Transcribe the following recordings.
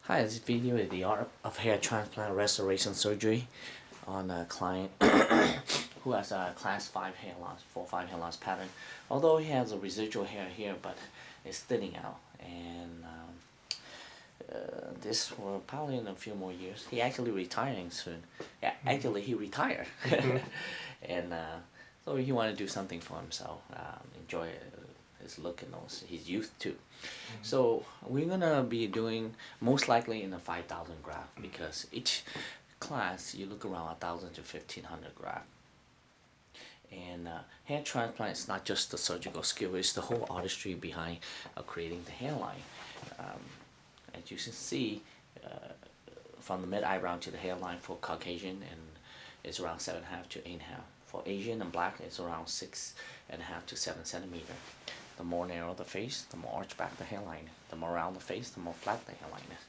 Hi, this video is the art of hair transplant restoration surgery on a client who has a class 5 hair loss, 4-5 hair loss pattern. Although he has a residual hair here, but it's thinning out, and this will probably in a few more years. He actually retiring soon. Yeah, actually he retired, and so he wanted to do something for himself, enjoy his look and also his youth too. So we're gonna be doing most likely in a 5,000 graft, because each class you look around 1,000 to 1,500 graft. And hair transplant is not just the surgical skill; it's the whole artistry behind creating the hairline. Um, as you can see, from the mid eyebrow to the hairline for Caucasian, and it's around 7.5 to 8.5. For Asian and Black, it's around 6.5 to 7 centimeter. The more narrow the face, the more arched back the hairline. The more round the face, the more flat the hairline is.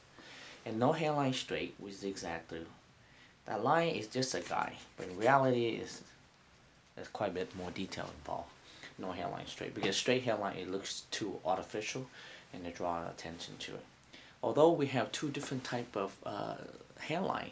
And no hairline straight with zigzag through. That line is just a guide, but in reality there's quite a bit more detail involved. No hairline straight, because straight hairline, it looks too artificial and they draw attention to it. Although we have two different type of hairline,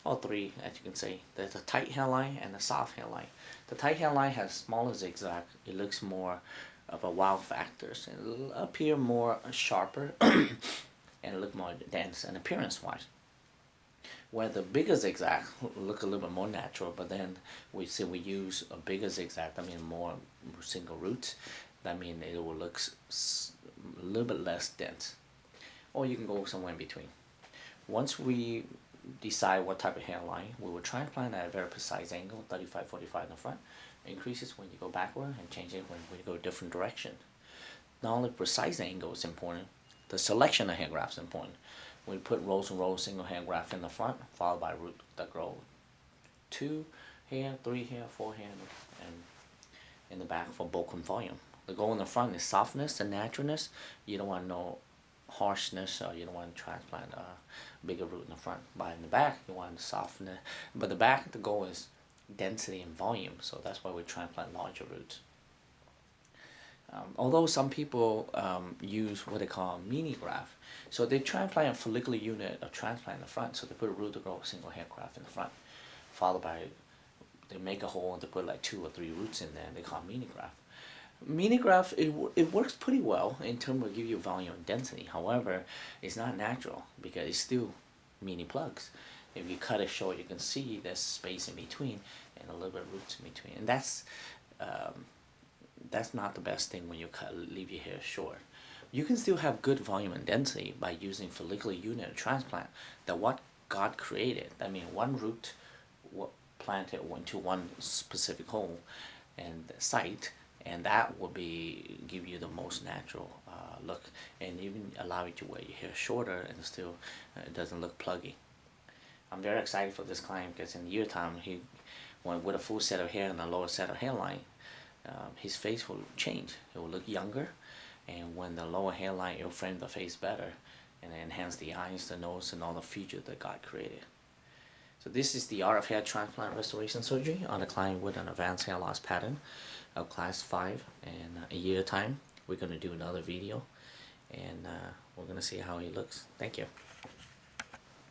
all three, as you can see, there's a tight hairline and a soft hairline. The tight hairline has smaller zigzag. It looks more of a wow factors, and it'll appear more sharper and look more dense and appearance wise. Where the bigger zigzag look a little bit more natural, but then we use a bigger zigzag, I mean more single roots, that means it will look a little bit less dense. Or you can go somewhere in between. Once we decide what type of hairline, we will transplant at a very precise angle, 35-45 in the front. Increases when you go backward and changes when you go a different direction. Not only precise angle is important, the selection of hair grafts is important. We put rows and rows of single hair graft in the front, followed by root that grow 2 hair, 3 hair, 4 hair, and in the back for bulk and volume. The goal in the front is softness and naturalness. You don't want no harshness, or you don't want to transplant a bigger root in the front. But in the back, you want softness. But the back, the goal is density and volume, so that's why we transplant larger roots. Although some people use what they call mini graft, so they transplant a follicular unit of transplant in the front, so they put a root to grow a single hair graft in the front, followed by they make a hole and they put like 2 or 3 roots in there, and they call mini graft. Mini graft, it works pretty well in terms of give you volume and density. However, it's not natural because it's still mini plugs. If you cut it short, you can see there's space in between and a little bit of roots in between, and that's not the best thing when you leave your hair short. You can still have good volume and density by using follicular unit transplant, that what God created. I mean, one root planted into one specific hole and site, and that will give you the most natural look, and even allow you to wear your hair shorter and still it doesn't look pluggy. I'm very excited for this client because in a year time he went with a full set of hair and a lower set of hairline. His face will change. It will look younger, and when the lower hairline, it will frame the face better and enhance the eyes, the nose, and all the features that God created. So this is the art of hair transplant restoration surgery on a client with an advanced hair loss pattern of class 5. In a year time, we're going to do another video, and we're going to see how he looks. Thank you.